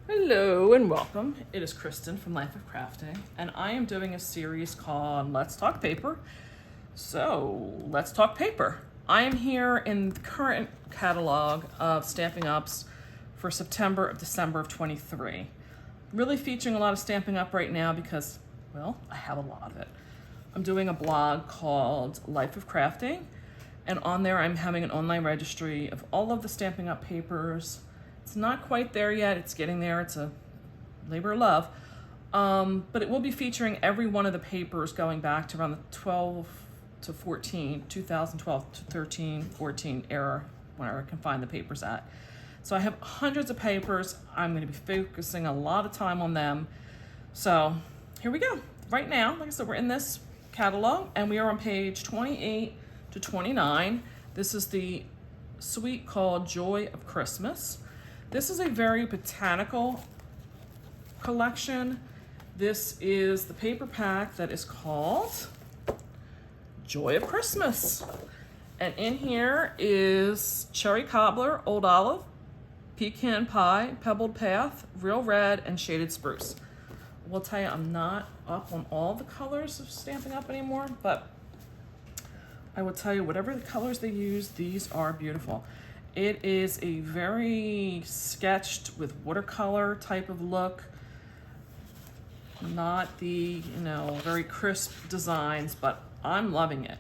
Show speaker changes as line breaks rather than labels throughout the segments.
Hello and welcome. It is Kristin from Life of Crafting, and I am doing a series called Let's Talk Paper. So, let's talk paper. I am here in the current catalog of Stampin' Ups for September of December of 23. Really featuring a lot of Stampin' Up right now because, well, I have a lot of it. I'm doing a blog called Life of Crafting, and on there I'm having an online registry of all of the Stampin' Up papers. It's not quite there yet, it's getting there, it's a labor of love. But it will be featuring every one of the papers going back to around the 12 to 14, 2012 to 13, 14 era, where I can find the papers at. So I have hundreds of papers. I'm gonna be focusing a lot of time on them. So here we go. Right now, like I said, we're in this catalog and we are on page 28 to 29. This is the suite called Joy of Christmas. This is a very botanical collection. This is the paper pack that is called Joy of Christmas. And in here is cherry cobbler, old olive, pecan pie, pebbled path, real red, and shaded spruce. I will tell you, I'm not up on all the colors of Stampin' Up anymore, but I will tell you, whatever the colors they use, these are beautiful. It is a very sketched with watercolor type of look, not the, very crisp designs, but I'm loving it.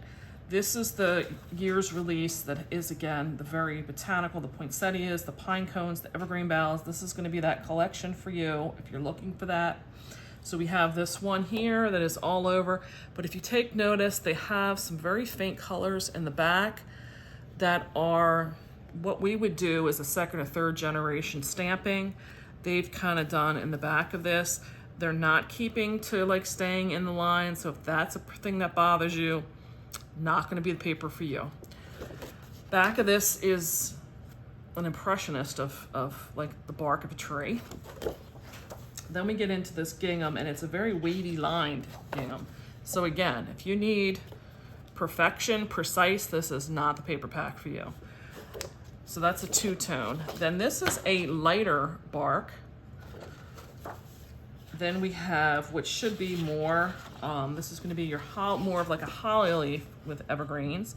This is the year's release that is, again, the very botanical, the poinsettias, the pine cones, the evergreen boughs. This is gonna be that collection for you if you're looking for that. So we have this one here that is all over, but if you take notice, they have some very faint colors in the back that are what we would do as a second or third generation stamping. They've kind of done in the back of this. They're not keeping to like staying in the line. So if that's a thing that bothers you, not gonna be the paper for you. Back of this is an impressionist of like the bark of a tree. Then we get into this gingham, and it's a very wavy lined gingham. So again, if you need perfection, precise, this is not the paper pack for you. So that's a two-tone. Then this is a lighter bark. Then we have, which should be more, this is gonna be your more of like a holly leaf with evergreens.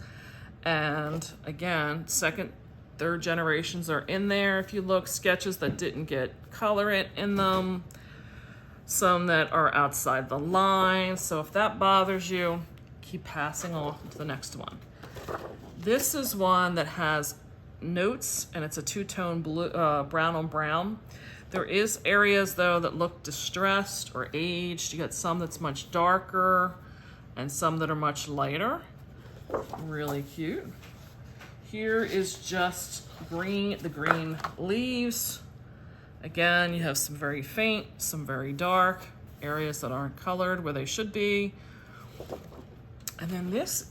And again, second, third generations are in there. If you look, sketches that didn't get color in them, some that are outside the line. So if that bothers you, keep passing on to the next one. This is one that has notes, and it's a two-tone blue, brown on brown. There is areas though that look distressed or aged. You got some that's much darker and some that are much lighter. Really cute. Here is just green, the green leaves. Again, you have some very faint, some very dark, areas that aren't colored where they should be. And then this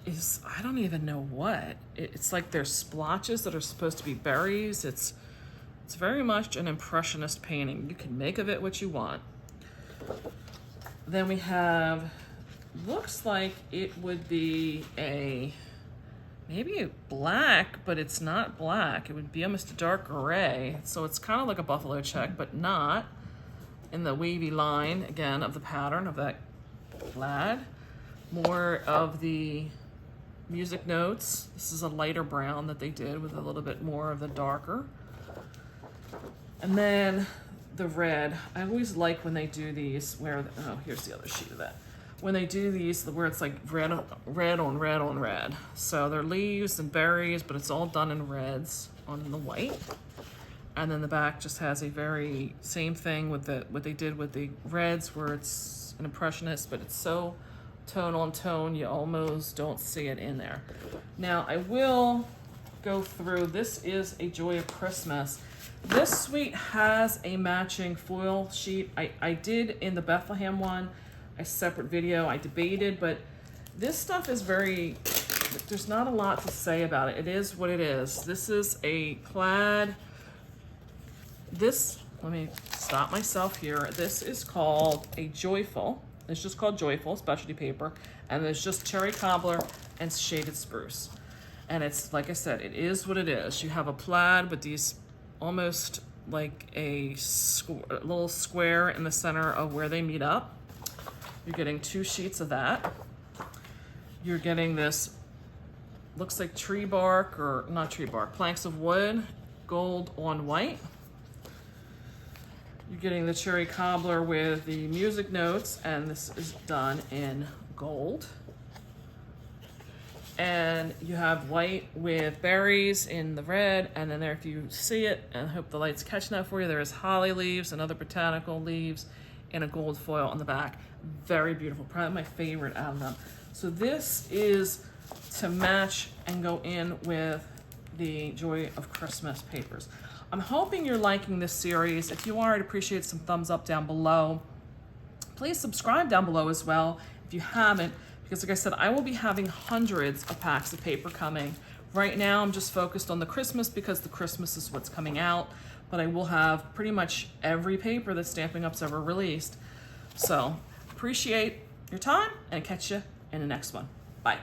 is, I don't even know what. It's like there's splotches that are supposed to be berries. It's very much an impressionist painting. You can make of it what you want. Then we have, looks like it would be maybe a black, but it's not black. It would be almost a dark gray. So it's kind of like a buffalo check, but not in the wavy line, again, of the pattern of that plaid. More of the music notes. This is a lighter brown that they did with a little bit more of the darker. And then the red. I always like when they do these where, oh, here's the other sheet of that. When they do these, where it's like red on red on red. So they're leaves and berries, but it's all done in reds on the white. And then the back just has a very same thing with what they did with the reds, where it's an impressionist, but it's so tone on tone, you almost don't see it in there. Now I will go through, this is a Joy of Christmas. This suite has a matching foil sheet. I did in the Bethlehem one, a separate video, I debated, but this stuff is very, there's not a lot to say about it. It is what it is. This is a plaid, let me stop myself here. This is called a Joyful. It's just called Joyful, specialty paper. And there's just cherry cobbler and shaded spruce. And it's, like I said, it is what it is. You have a plaid with these almost like a little square in the center of where they meet up. You're getting 2 sheets of that. You're getting this, looks like tree bark, or not tree bark, planks of wood, gold on white. You're getting the cherry cobbler with the music notes, and this is done in gold. And you have white with berries in the red, and then there, if you see it, and I hope the light's catching that for you, there is holly leaves and other botanical leaves and a gold foil on the back. Very beautiful, probably my favorite out of them. So this is to match and go in with the Joy of Christmas papers. I'm hoping you're liking this series. If you are, I'd appreciate some thumbs up down below. Please subscribe down below as well if you haven't, because like I said, I will be having hundreds of packs of paper coming. Right now, I'm just focused on the Christmas because the Christmas is what's coming out, but I will have pretty much every paper that Stampin' Up's ever released. So, appreciate your time, and catch you in the next one. Bye.